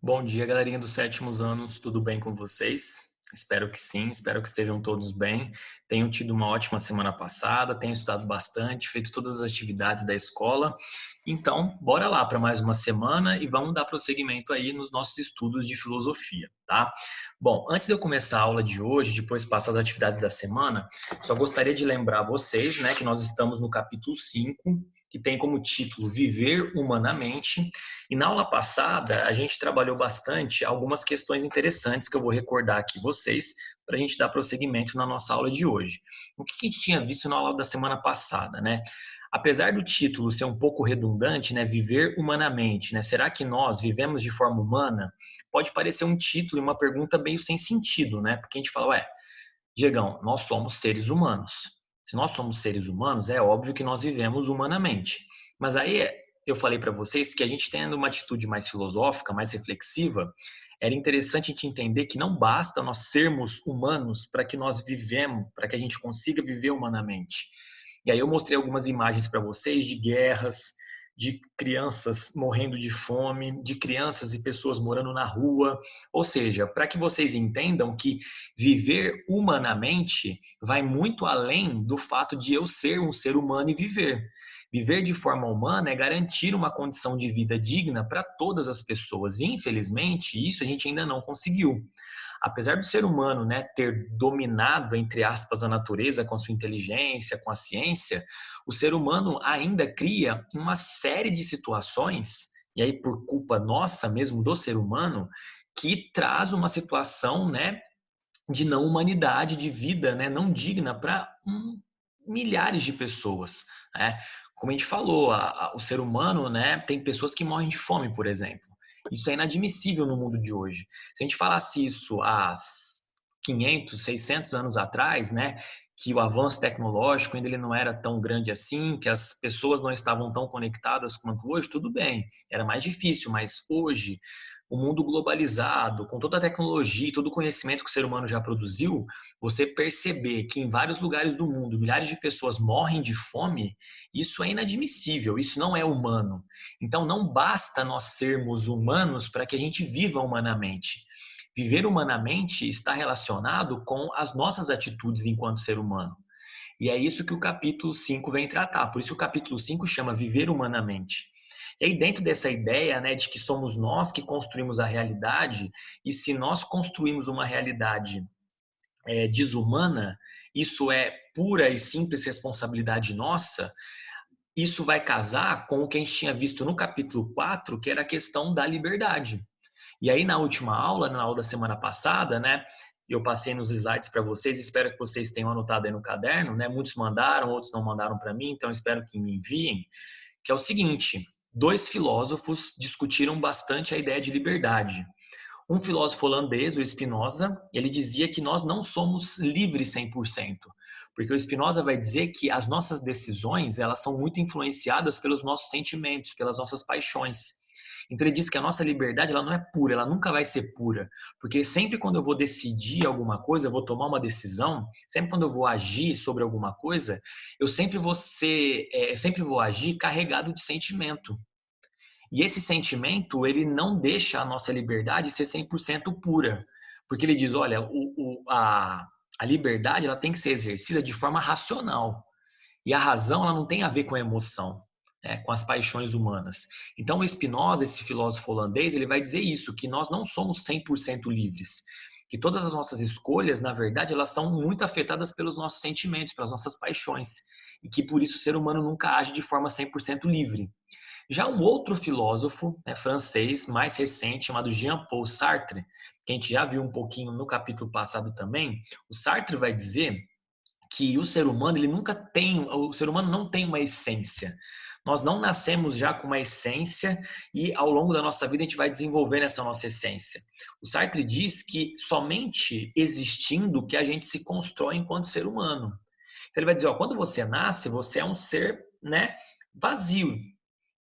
Bom dia, galerinha dos sétimos anos, tudo bem com vocês? Espero que sim, espero que estejam todos bem. Tenham tido uma ótima semana passada, tenham estudado bastante, feito todas as atividades da escola. Então, bora lá para mais uma semana e vamos dar prosseguimento aí nos nossos estudos de filosofia, tá? Bom, antes de eu começar a aula de hoje, depois passar as atividades da semana, só gostaria de lembrar vocês, né, que nós estamos no capítulo 5, que tem como título Viver Humanamente. E na aula passada, a gente trabalhou bastante algumas questões interessantes que eu vou recordar aqui vocês para a gente dar prosseguimento na nossa aula de hoje. O que a gente tinha visto na aula da semana passada, né? Apesar do título ser um pouco redundante, né, viver humanamente, né, será que nós vivemos de forma humana? Pode parecer um título e uma pergunta meio sem sentido, né? Porque a gente fala, ué, Diegão, nós somos seres humanos. Se nós somos seres humanos, é óbvio que nós vivemos humanamente. Mas aí eu falei para vocês que a gente tendo uma atitude mais filosófica, mais reflexiva, era interessante a gente entender que não basta nós sermos humanos para que nós vivemos, para que a gente consiga viver humanamente. E aí eu mostrei algumas imagens para vocês de guerras, de crianças morrendo de fome, de crianças e pessoas morando na rua. Ou seja, para que vocês entendam que viver humanamente vai muito além do fato de eu ser um ser humano e viver. Viver de forma humana é garantir uma condição de vida digna para todas as pessoas. E, infelizmente, isso a gente ainda não conseguiu. Apesar do ser humano, né, ter dominado, entre aspas, a natureza com a sua inteligência, com a ciência, o ser humano ainda cria uma série de situações, e aí por culpa nossa mesmo do ser humano, que traz uma situação, né, de não humanidade, de vida, né, não digna para milhares de pessoas, né? Como a gente falou, o ser humano, né, tem pessoas que morrem de fome, por exemplo. Isso é inadmissível no mundo de hoje. Se a gente falasse isso há 500, 600 anos atrás, né, que o avanço tecnológico ainda ele não era tão grande assim, que as pessoas não estavam tão conectadas quanto hoje, tudo bem, era mais difícil, mas hoje o mundo globalizado, com toda a tecnologia, todo o conhecimento que o ser humano já produziu, você perceber que em vários lugares do mundo milhares de pessoas morrem de fome, isso é inadmissível, isso não é humano. Então não basta nós sermos humanos para que a gente viva humanamente. Viver humanamente está relacionado com as nossas atitudes enquanto ser humano. E é isso que o capítulo 5 vem tratar. Por isso o capítulo 5 chama Viver Humanamente. E aí, dentro dessa ideia, né, de que somos nós que construímos a realidade, e se nós construímos uma realidade desumana, isso é pura e simples responsabilidade nossa, isso vai casar com o que a gente tinha visto no capítulo 4, que era a questão da liberdade. E aí, na última aula, na aula da semana passada, né, eu passei nos slides para vocês, espero que vocês tenham anotado aí no caderno, né? Muitos mandaram, outros não mandaram para mim, então espero que me enviem, que é o seguinte: dois filósofos discutiram bastante a ideia de liberdade. Um filósofo holandês, o Spinoza, ele dizia que nós não somos livres 100%, porque o Spinoza vai dizer que as nossas decisões, elas são muito influenciadas pelos nossos sentimentos, pelas nossas paixões. Então ele diz que a nossa liberdade, ela não é pura, ela nunca vai ser pura, porque sempre quando eu vou decidir alguma coisa, eu vou tomar uma decisão, sempre quando eu vou agir sobre alguma coisa, eu sempre vou agir carregado de sentimento. E esse sentimento, ele não deixa a nossa liberdade ser 100% pura. Porque ele diz, olha, a liberdade ela tem que ser exercida de forma racional. E a razão ela não tem a ver com a emoção, né, com as paixões humanas. Então, o Spinoza, esse filósofo holandês, ele vai dizer isso, que nós não somos 100% livres. Que todas as nossas escolhas, na verdade, elas são muito afetadas pelos nossos sentimentos, pelas nossas paixões. E que por isso o ser humano nunca age de forma 100% livre. Já um outro filósofo, né, francês, mais recente, chamado Jean-Paul Sartre, que a gente já viu um pouquinho no capítulo passado também, o Sartre vai dizer que o ser humano, o ser humano não tem uma essência. Nós não nascemos já com uma essência e ao longo da nossa vida a gente vai desenvolvendo essa nossa essência. O Sartre diz que somente existindo que a gente se constrói enquanto ser humano. Então ele vai dizer, ó, quando você nasce, você é um ser, né, vazio.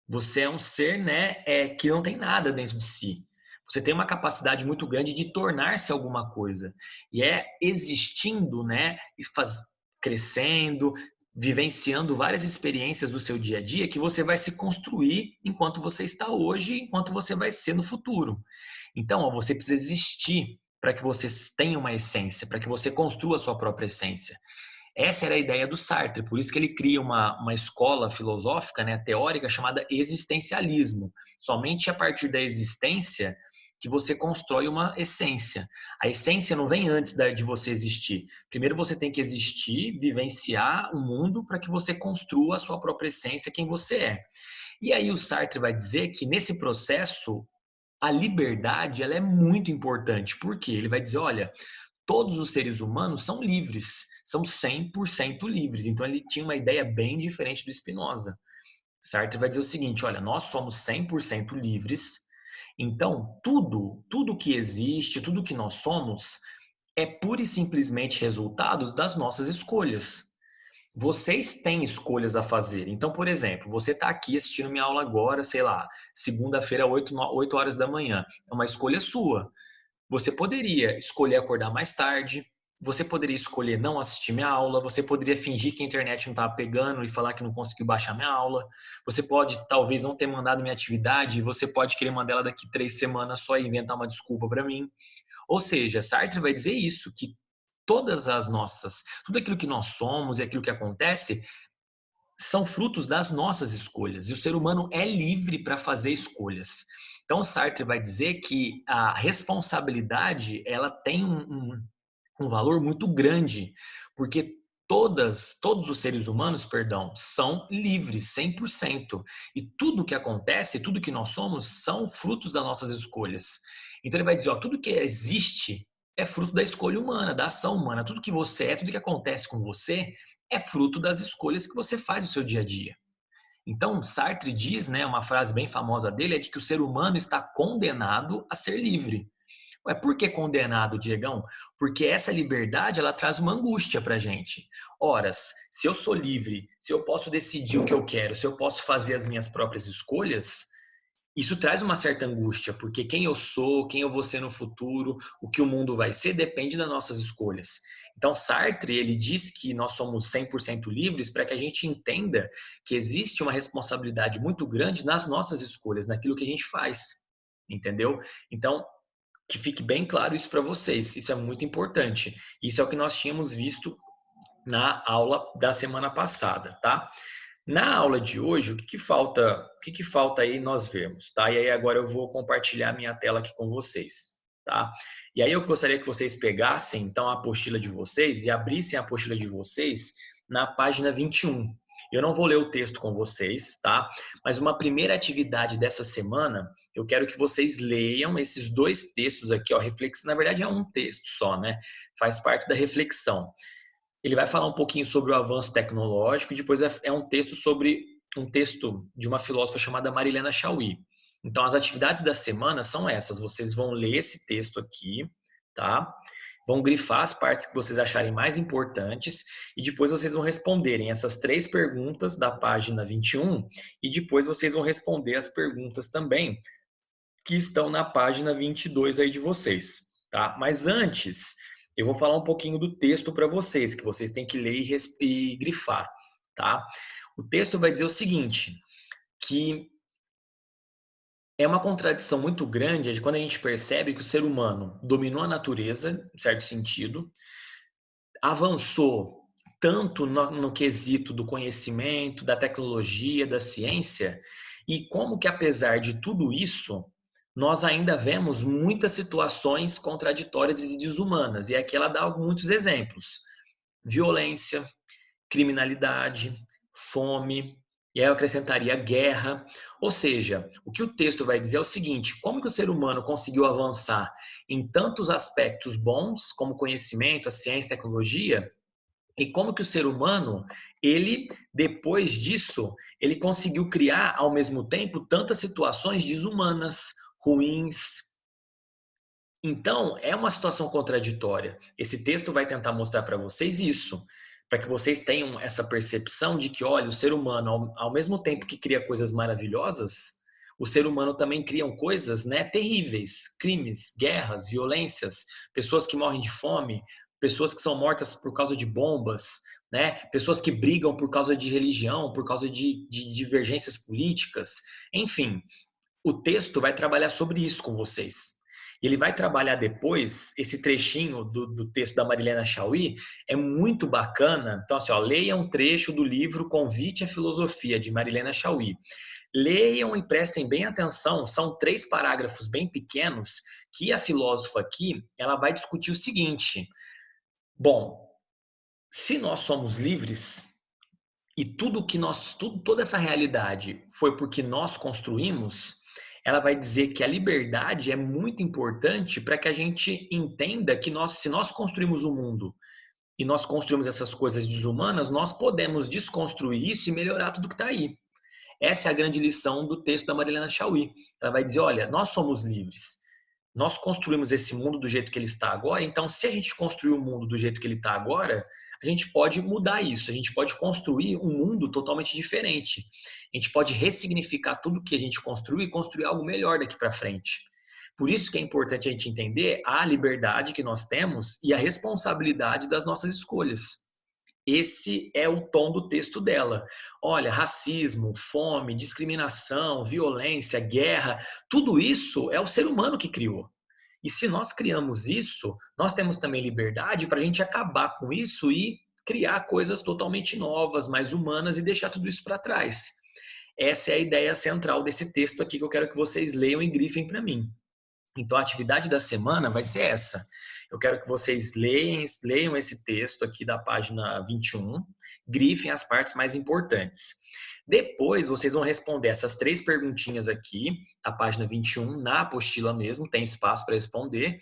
Você é um ser, né, que não tem nada dentro de si. Você tem uma capacidade muito grande de tornar-se alguma coisa. E é existindo, né, crescendo, vivenciando várias experiências do seu dia a dia que você vai se construir enquanto você está hoje, enquanto você vai ser no futuro. Então, ó, você precisa existir para que você tenha uma essência, para que você construa a sua própria essência. Essa era a ideia do Sartre, por isso que ele cria uma escola filosófica, né, teórica, chamada existencialismo. Somente a partir da existência que você constrói uma essência. A essência não vem antes de você existir. Primeiro você tem que existir, vivenciar o mundo para que você construa a sua própria essência, quem você é. E aí o Sartre vai dizer que nesse processo a liberdade ela é muito importante. Por quê? Ele vai dizer, olha, todos os seres humanos são livres, são 100% livres. Então ele tinha uma ideia bem diferente do Spinoza. Sartre vai dizer o seguinte, olha, nós somos 100% livres, então tudo que existe, tudo que nós somos é pura e simplesmente resultado das nossas escolhas. Vocês têm escolhas a fazer. Então, por exemplo, você está aqui assistindo minha aula agora, sei lá, segunda-feira, 8 horas da manhã. É uma escolha sua. Você poderia escolher acordar mais tarde, você poderia escolher não assistir minha aula, você poderia fingir que a internet não estava pegando e falar que não conseguiu baixar minha aula, você pode talvez não ter mandado minha atividade, você pode querer mandar ela daqui 3 semanas só e inventar uma desculpa para mim. Ou seja, Sartre vai dizer isso, que tudo aquilo que nós somos e aquilo que acontece são frutos das nossas escolhas. E o ser humano é livre para fazer escolhas. Então, Sartre vai dizer que a responsabilidade ela tem um valor muito grande, porque todos os seres humanos, perdão, são livres, 100%. E tudo que acontece, tudo que nós somos, são frutos das nossas escolhas. Então, ele vai dizer, ó, tudo que existe é fruto da escolha humana, da ação humana. Tudo que você é, tudo que acontece com você é fruto das escolhas que você faz no seu dia a dia. Então, Sartre diz, né, uma frase bem famosa dele, é de que o ser humano está condenado a ser livre. Mas por que condenado, Diegão? Porque essa liberdade, ela traz uma angústia pra gente. Horas, se eu sou livre, se eu posso decidir o que eu quero, se eu posso fazer as minhas próprias escolhas, isso traz uma certa angústia, porque quem eu sou, quem eu vou ser no futuro, o que o mundo vai ser, depende das nossas escolhas. Então, Sartre, ele diz que nós somos 100% livres para que a gente entenda que existe uma responsabilidade muito grande nas nossas escolhas, naquilo que a gente faz, entendeu? Então, que fique bem claro isso para vocês, isso é muito importante. Isso é o que nós tínhamos visto na aula da semana passada, tá? Na aula de hoje, o que falta aí nós vermos, tá? E aí agora eu vou compartilhar minha tela aqui com vocês, tá? E aí eu gostaria que vocês pegassem então a apostila de vocês e abrissem a apostila de vocês na página 21. Eu não vou ler o texto com vocês, tá? Mas uma primeira atividade dessa semana, eu quero que vocês leiam esses dois textos aqui, ó, reflexão, na verdade é um texto só, né? Faz parte da reflexão. Ele vai falar um pouquinho sobre o avanço tecnológico e depois é um texto de uma filósofa chamada Marilena Chauí. Então, as atividades da semana são essas. Vocês vão ler esse texto aqui, tá? Vão grifar as partes que vocês acharem mais importantes e depois vocês vão responderem essas 3 perguntas da página 21 e depois vocês vão responder as perguntas também que estão na página 22 aí de vocês, tá? Mas antes, eu vou falar um pouquinho do texto para vocês, que vocês têm que ler e grifar, tá? O texto vai dizer o seguinte, que é uma contradição muito grande de quando a gente percebe que o ser humano dominou a natureza, em certo sentido, avançou tanto no quesito do conhecimento, da tecnologia, da ciência, e como que apesar de tudo isso, nós ainda vemos muitas situações contraditórias e desumanas. E aqui ela dá muitos exemplos: violência, criminalidade, fome, e aí eu acrescentaria guerra. Ou seja, o que o texto vai dizer é o seguinte: como que o ser humano conseguiu avançar em tantos aspectos bons, como conhecimento, a ciência, a tecnologia, e como que o ser humano, ele, depois disso, ele conseguiu criar, ao mesmo tempo, tantas situações desumanas, ruins. Então, é uma situação contraditória. Esse texto vai tentar mostrar para vocês isso, para que vocês tenham essa percepção de que, olha, o ser humano, ao mesmo tempo que cria coisas maravilhosas, o ser humano também cria coisas, né, terríveis, crimes, guerras, violências, pessoas que morrem de fome, pessoas que são mortas por causa de bombas, né? Pessoas que brigam por causa de religião, por causa de divergências políticas. Enfim, o texto vai trabalhar sobre isso com vocês. Ele vai trabalhar depois, esse trechinho do texto da Marilena Chaui é muito bacana. Então, assim, ó, leia um trecho do livro Convite à Filosofia, de Marilena Chaui. Leiam e prestem bem atenção, são 3 parágrafos bem pequenos que a filósofa aqui, ela vai discutir o seguinte: bom, se nós somos livres e toda essa realidade foi porque nós construímos, ela vai dizer que a liberdade é muito importante para que a gente entenda que se nós construímos o mundo e nós construímos essas coisas desumanas, nós podemos desconstruir isso e melhorar tudo que está aí. Essa é a grande lição do texto da Marilena Chaui. Ela vai dizer, olha, nós somos livres. Nós construímos esse mundo do jeito que ele está agora, então se a gente construir o mundo do jeito que ele está agora, a gente pode mudar isso, a gente pode construir um mundo totalmente diferente. A gente pode ressignificar tudo que a gente construiu e construir algo melhor daqui para frente. Por isso que é importante a gente entender a liberdade que nós temos e a responsabilidade das nossas escolhas. Esse é o tom do texto dela. Olha, racismo, fome, discriminação, violência, guerra, tudo isso é o ser humano que criou. E se nós criamos isso, nós temos também liberdade para a gente acabar com isso e criar coisas totalmente novas, mais humanas e deixar tudo isso para trás. Essa é a ideia central desse texto aqui que eu quero que vocês leiam e grifem para mim. Então, a atividade da semana vai ser essa. Eu quero que vocês leiam esse texto aqui da página 21, grifem as partes mais importantes. Depois, vocês vão responder essas 3 perguntinhas aqui, da página 21, na apostila mesmo, tem espaço para responder.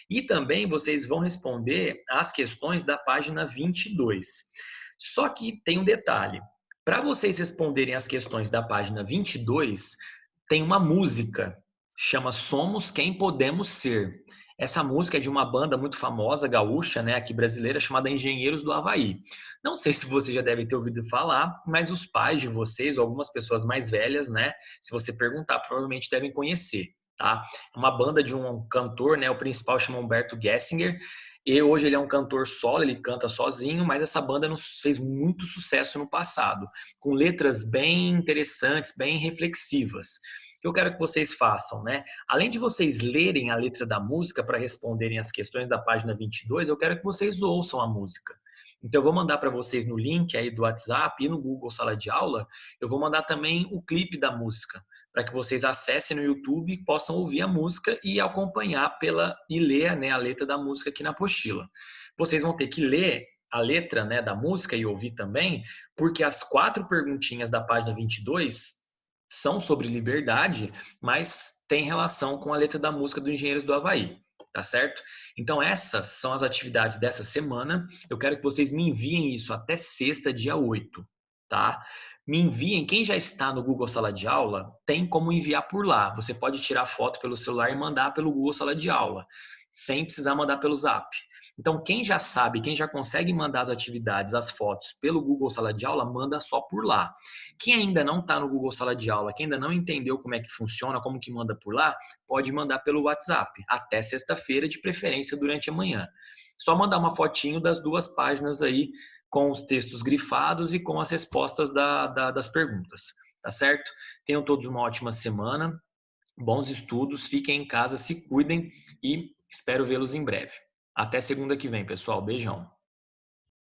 E também vocês vão responder as questões da página 22. Só que tem um detalhe. Para vocês responderem as questões da página 22, tem uma música, chama Somos Quem Podemos Ser. Essa música é de uma banda muito famosa, gaúcha, né, aqui brasileira, chamada Engenheiros do Havaí. Não sei se você já deve ter ouvido falar, mas os pais de vocês, ou algumas pessoas mais velhas, né, se você perguntar, provavelmente devem conhecer, tá? É uma banda de um cantor, né, o principal chama Humberto Gessinger, e hoje ele é um cantor solo, ele canta sozinho, mas essa banda fez muito sucesso no passado, com letras bem interessantes, bem reflexivas. Que eu quero que vocês façam, né? Além de vocês lerem a letra da música para responderem as questões da página 22, eu quero que vocês ouçam a música. Então, eu vou mandar para vocês no link aí do WhatsApp e no Google Sala de Aula, eu vou mandar também o clipe da música, para que vocês acessem no YouTube e possam ouvir a música e acompanhar e ler, né, a letra da música aqui na apostila. Vocês vão ter que ler a letra, né, da música e ouvir também, porque as 4 perguntinhas da página 22 são sobre liberdade, mas tem relação com a letra da música do Engenheiros do Havaí, tá certo? Então essas são as atividades dessa semana. Eu quero que vocês me enviem isso até sexta, dia 8, tá? Me enviem, quem já está no Google Sala de Aula, tem como enviar por lá. Você pode tirar foto pelo celular e mandar pelo Google Sala de Aula, sem precisar mandar pelo Zap. Então, quem já sabe, quem já consegue mandar as atividades, as fotos pelo Google Sala de Aula, manda só por lá. Quem ainda não está no Google Sala de Aula, quem ainda não entendeu como é que funciona, como que manda por lá, pode mandar pelo WhatsApp, até sexta-feira, de preferência durante a manhã. Só mandar uma fotinho das 2 páginas aí, com os textos grifados e com as respostas das perguntas, tá certo? Tenham todos uma ótima semana, bons estudos, fiquem em casa, se cuidem e espero vê-los em breve. Até segunda que vem, pessoal. Beijão.